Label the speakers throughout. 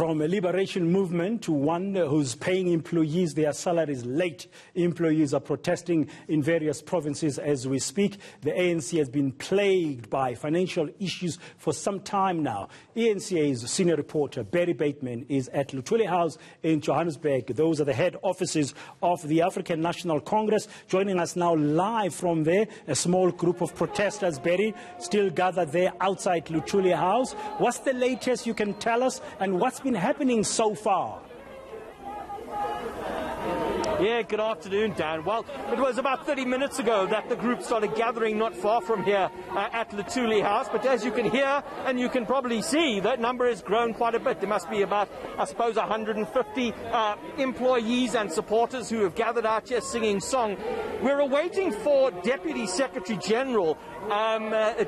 Speaker 1: From a liberation movement to one who's paying employees their salaries late. Employees are protesting in various provinces as we speak. The ANC has been plagued by financial issues for some time now. eNCA's senior reporter, Barry Bateman, is at Luthuli House in Johannesburg. Those are the head offices of the African National Congress. Joining us now live from there, a small group of protesters, Barry, still gathered there outside Luthuli House. What's the latest you can tell us, and what's been happening so far?
Speaker 2: Yeah, good afternoon, Dan. Well, it was about 30 minutes ago that the group started gathering not far from here at Luthuli House. But as you can hear, and you can probably see, that number has grown quite a bit. There must be about, I suppose, 150 employees and supporters who have gathered out here singing song. We're awaiting for Deputy Secretary General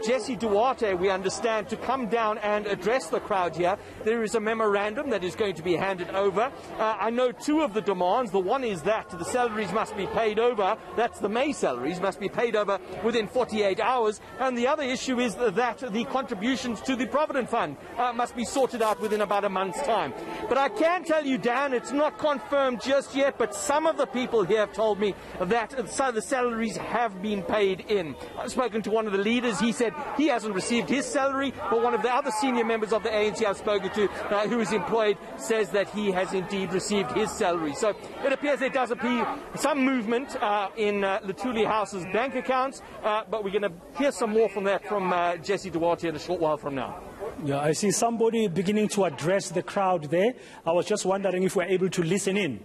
Speaker 2: Jesse Duarte, we understand, to come down and address the crowd here. There is a memorandum that is going to be handed over. I know two of the demands. The one is that the salaries must be paid over, that's the May salaries, must be paid over within 48 hours. And the other issue is that the contributions to the Provident Fund must be sorted out within about a month's time. But I can tell you, Dan, it's not confirmed just yet, but some of the people here have told me that the salaries have been paid in. I've spoken to one of the leaders. He said he hasn't received his salary, but one of the other senior members of the ANC I've spoken to, who is employed, says that he has indeed received his salary. So it appears there does appear some movement in Luthuli House's bank accounts, but we're going to hear some more from that from Jesse Duarte in a short while from now.
Speaker 1: Yeah, I see somebody beginning to address the crowd there. I was just wondering if we're able to listen in.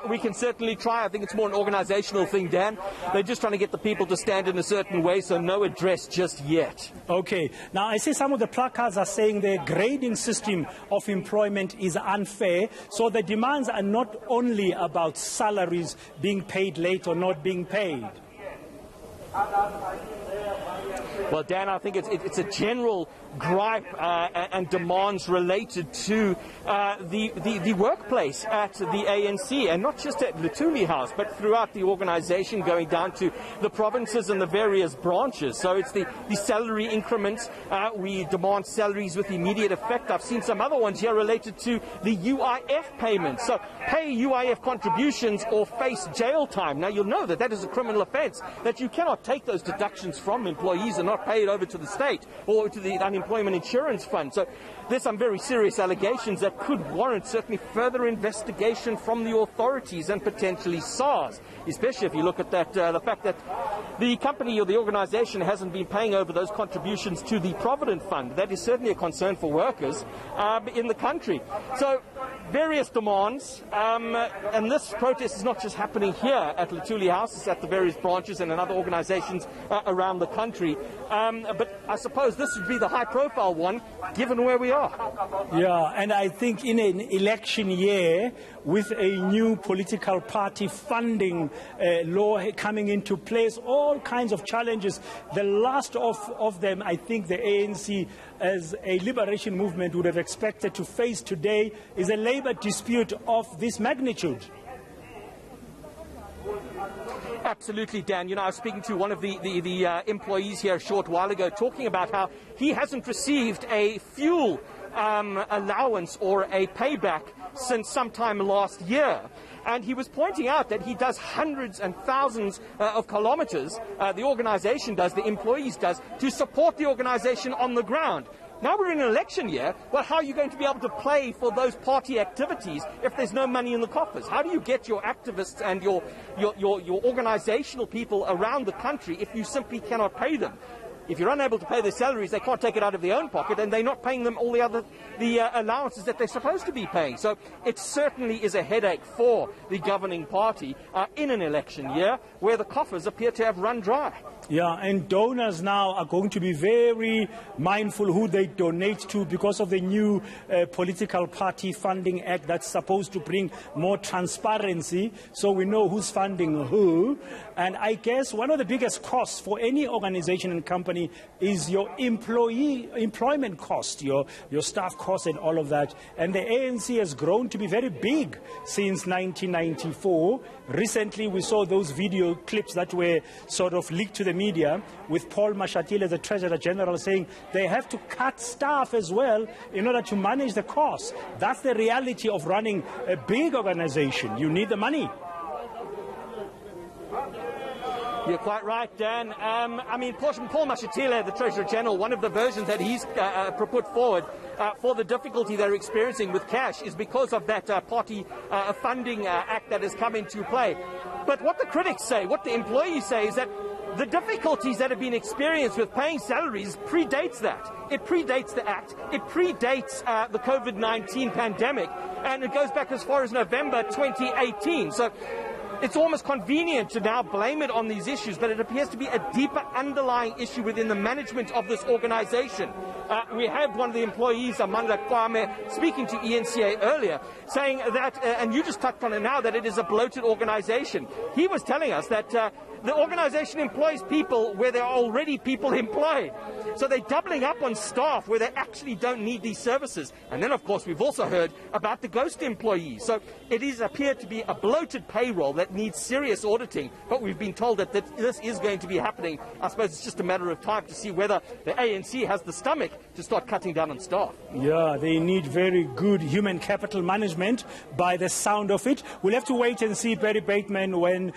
Speaker 2: We can certainly try. I think it's more an organizational thing, Dan. They're just trying to get the people to stand in a certain way, so no address just yet.
Speaker 1: Okay. Now, I see some of the placards are saying the grading system of employment is unfair, so the demands are not only about salaries being paid late or not being paid.
Speaker 2: Well, Dan, I think it's a general gripe and demands related to the workplace at the ANC, and not just at Luthuli House, but throughout the organisation, going down to the provinces and the various branches. So it's the salary increments. We demand salaries with immediate effect. I've seen some other ones here related to the UIF payments. So pay UIF contributions or face jail time. Now, you'll know that that is a criminal offence, that you cannot take those deductions from employees and not pay it over to the state or to the unemployment insurance fund. So there's some very serious allegations that could warrant certainly further investigation from the authorities and potentially SARS, especially if you look at that the fact that the company or the organisation hasn't been paying over those contributions to the Provident Fund. That is certainly a concern for workers in the country. So various demands, and this protest is not just happening here at Luthuli House, it's at the various branches and in other organisations around the country. But I suppose this would be the high-profile one, given where we are.
Speaker 1: Yeah, and I think in an election year, with a new political party funding law coming into place, all kinds of challenges. The last of them, I think the ANC, as a liberation movement, would have expected to face today is a labour dispute of this magnitude.
Speaker 2: Absolutely, Dan. You know, I was speaking to one of the employees here a short while ago, talking about how he hasn't received a fuel allowance or a payback since sometime last year. And he was pointing out that he does hundreds and thousands of kilometres, the organisation does, the employees does, to support the organisation on the ground. Now we're in an election year. Well, how are you going to be able to pay for those party activities if there's no money in the coffers? How do you get your activists and your organisational people around the country if you simply cannot pay them? If you're unable to pay their salaries, they can't take it out of their own pocket, and they're not paying them all the allowances that they're supposed to be paying. So it certainly is a headache for the governing party in an election year where the coffers appear to have run dry.
Speaker 1: Yeah, and donors now are going to be very mindful who they donate to because of the new political party funding act that's supposed to bring more transparency, so we know who's funding who. And I guess one of the biggest costs for any organization and company is your employment cost, your staff costs and all of that. And the ANC has grown to be very big since 1994. Recently we saw those video clips that were sort of leaked to the media with Paul Mashatile, the Treasurer General, saying they have to cut staff as well in order to manage the costs. That's the reality of running a big organization. You need the money.
Speaker 2: You're quite right, Dan. I mean, Paul Mashatile, the Treasurer General, one of the versions that he's put forward for the difficulty they're experiencing with cash is because of that party funding act that has come into play. But what the critics say, what the employees say, is that the difficulties that have been experienced with paying salaries predates that. It predates the act. It predates the COVID-19 pandemic, and it goes back as far as November 2018. So it's almost convenient to now blame it on these issues, but it appears to be a deeper underlying issue within the management of this organization. We have one of the employees, Amanda Kwame, speaking to eNCA earlier, saying that, and you just touched on it now, that it is a bloated organization. He was telling us that the organization employs people where there are already people employed. So they're doubling up on staff where they actually don't need these services. And then, of course, we've also heard about the ghost employees. So it is appeared to be a bloated payroll that needs serious auditing. But we've been told that this is going to be happening. I suppose it's just a matter of time to see whether the ANC has the stomach to start cutting down on staff.
Speaker 1: Yeah, they need very good human capital management by the sound of it. We'll have to wait and see, Barry Bateman, when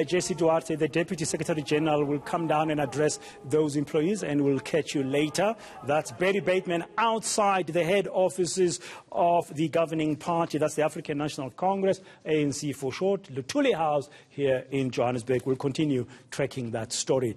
Speaker 1: Jesse Duarte, the Deputy Secretary General, will come down and address those employees, and we'll catch you later. That's Barry Bateman outside the head offices of the governing party. That's the African National Congress, ANC for short, Luthuli House here in Johannesburg. We'll continue tracking that story.